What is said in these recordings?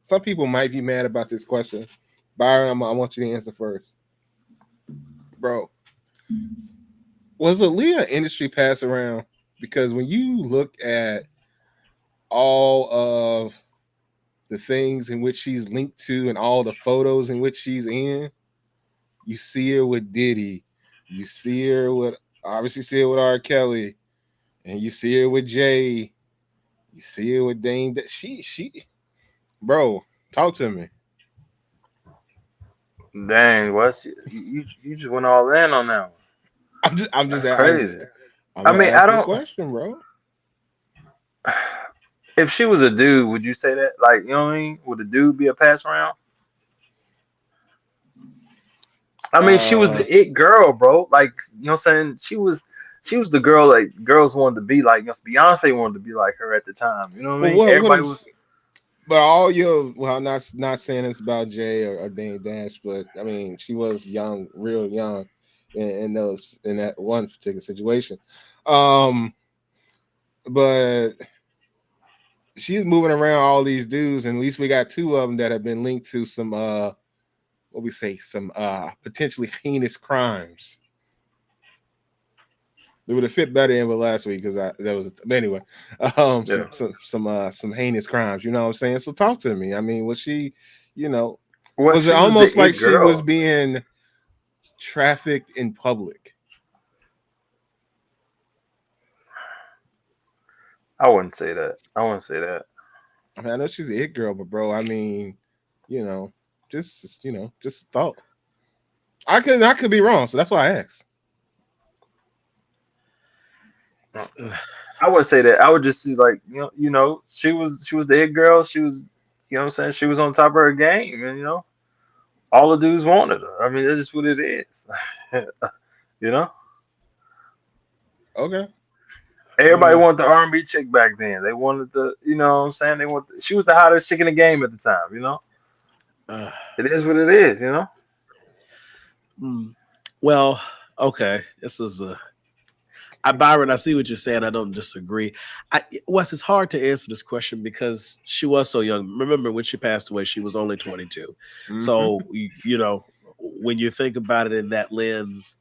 some people might be mad about this question. Byron, I want you to answer first, bro. Was Aaliyah industry pass around? Because when you look at all of the things in which she's linked to and all the photos in which she's in, you see her with Diddy, you see her with obviously see her with R. Kelly, and you see her with Jay, you see her with Dame. Bro, talk to me. Dang, Wes, you just went all in on that one. I'm just That's crazy. I'm I gonna mean, ask you a question, bro. if she was a dude, would you say that? Like, you know what I mean? Would a dude be a pass around? I mean, she was Uh, the it girl, bro. Like, you know what I'm saying? She was the girl like girls wanted to be like. You know, Beyonce wanted to be like her at the time. You know what I well, mean? what Everybody I'm was. but all your well, not saying it's about Jay or Dame Dash, but I mean, she was young, real young, in those in that one particular situation. Um, but she's moving around all these dudes, and at least we got two of them that have been linked to some what we say, some potentially heinous crimes. It would have fit better in with last week because I that was but anyway, Yeah. some heinous crimes. You know what I'm saying? So talk to me. I mean, was she, you know, Well, was it she was the almost like it she was girl. being trafficked in public? I wouldn't say that. I wouldn't say that. I mean, I know she's a hit girl, but bro, I mean, you know, just a thought. I could be wrong, so that's why I asked. I would say that. I would just see like she was the it girl. She was you know what I'm saying. She was on top of her game, and all the dudes wanted her. I mean, that's just what it is. you know, Okay. everybody Uh, wanted the R&B chick back then. They wanted what I'm saying. She was the hottest chick in the game at the time. Uh, It is what it is. mm, well, okay. This is Byron. I see what you're saying. I don't disagree. Wes, it's hard to answer this question because she was so young. Remember when she passed away, she was only 22. mhm. So when you think about it in that lens,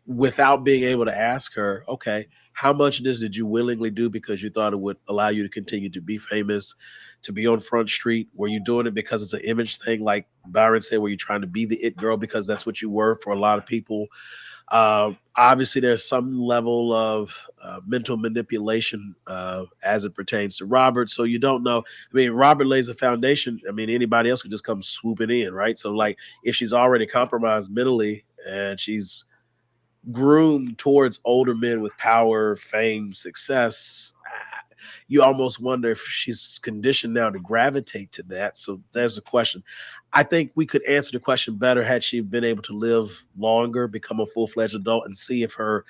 without being able to ask her, okay, how much of this did you willingly do because you thought it would allow you to continue to be famous, to be on Front Street? Were you doing it because it's an image thing, like Byron said? Were you trying to be the it girl because that's what you were for a lot of people? Obviously, there's some level of mental manipulation as it pertains to Robert. So you don't know. I mean, Robert lays a foundation. I mean, anybody else could just come swooping in, right? So, like, if she's already compromised mentally and she's groomed towards older men with power, fame, success, you almost wonder if she's conditioned now to gravitate to that. So there's a question. I think we could answer the question better had she been able to live longer, become a full fledged adult, and see if her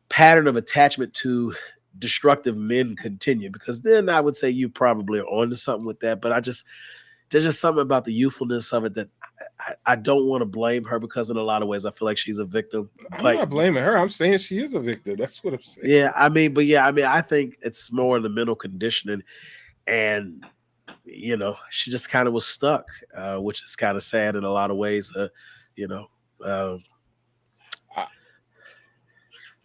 pattern of attachment to destructive men continue. Because then I would say you probably are onto something with that. But there's just something about the youthfulness of it that I don't want to blame her because in a lot of ways I feel like she's a victim. I'm But not blaming her. I'm saying she is a victim. That's what I'm saying. I think it's more the mental conditioning, and she just kind of was stuck, which is kind of sad in a lot of ways. You know, uh, I,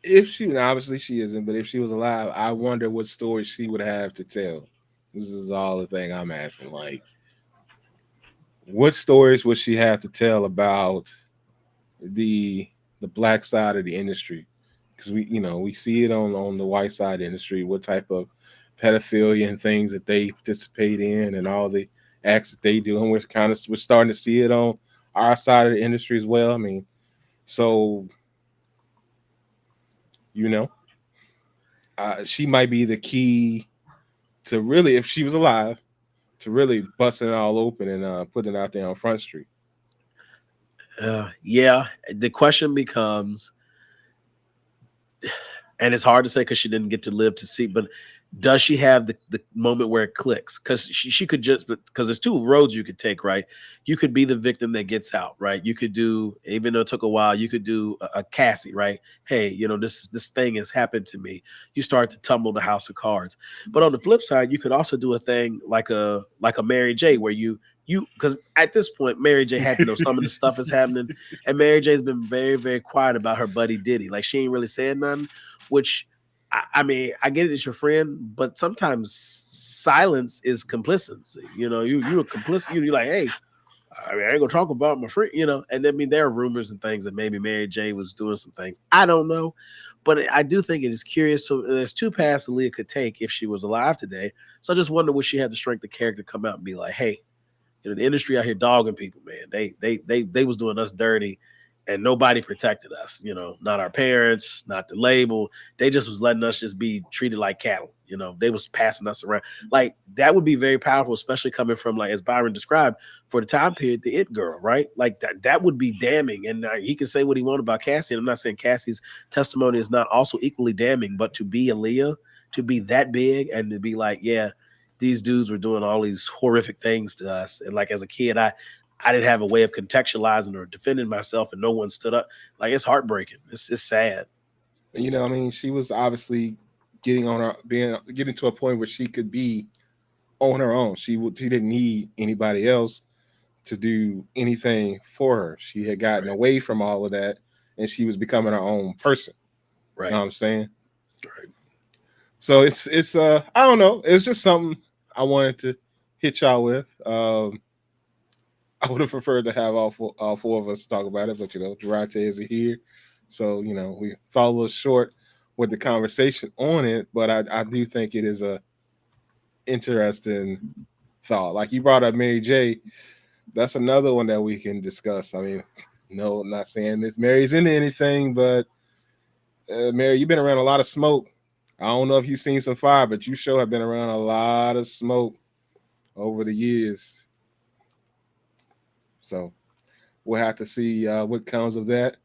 if she obviously she isn't, but if she was alive, I wonder what story she would have to tell. This is all the thing I'm asking. Like, what stories would she have to tell about the the black side of the industry? Because we see it on the white side of the industry. What type of pedophilia and things that they participate in, and all the acts that they do, and we're starting to see it on our side of the industry as well. I mean, so you know, she might be the key to really, if she was alive, to really busting it all open and putting it out there on Front Street. yeah. The question becomes, and it's hard to say because she didn't get to live to see, but does she have the moment where it clicks? Because she could just, because there's two roads you could take, right? You could be the victim that gets out, right? You could do, even though it took a while, you could do a Cassie, right? Hey, this thing has happened to me. You start to tumble the house of cards. But on the flip side, you could also do a thing like a Mary J, where you because at this point Mary J had to know some of the stuff is happening, and Mary J's been very very quiet about her buddy Diddy. Like she ain't really said nothing, which I mean, I get it, it's your friend, but sometimes silence is complacency. You're complicit. You're like, hey, I mean, I ain't gonna talk about my friend, And I mean, there are rumors and things that maybe Mary J was doing some things. I don't know, but I do think it is curious. So there's two paths Aaliyah could take if she was alive today. So I just wonder would she have the strength of character to come out and be like, hey, the industry out here dogging people, man. They was doing us dirty, and nobody protected us. Not our parents, not the label. They just was letting us just be treated like cattle. They was passing us around. Like that would be very powerful, especially coming from like as Byron described for the time period, the it girl, right? Like that would be damning. And he can say what he wanted about Cassie. And I'm not saying Cassie's testimony is not also equally damning, but to be Aaliyah, to be that big, and to be like, yeah, these dudes were doing all these horrific things to us. And like as a kid, I didn't have a way of contextualizing or defending myself, and no one stood up. Like it's heartbreaking. It's sad. I mean, she was obviously getting to a point where she could be on her own. She didn't need anybody else to do anything for her. She had gotten Right. away from all of that, and she was becoming her own person. You know Right. what I'm saying? Right. So it's I don't know. It's just something I wanted to hit y'all with. I would have preferred to have all four of us talk about it, but Durante isn't here, so we fall a little short with the conversation on it. But I do think it is a interesting thought. Like you brought up Mary J. That's another one that we can discuss. I mean, no, I'm not saying this Mary's into anything, but Mary, you've been around a lot of smoke. I don't know if you've seen some fire, but you sure have been around a lot of smoke over the years. So we'll have to see what comes of that.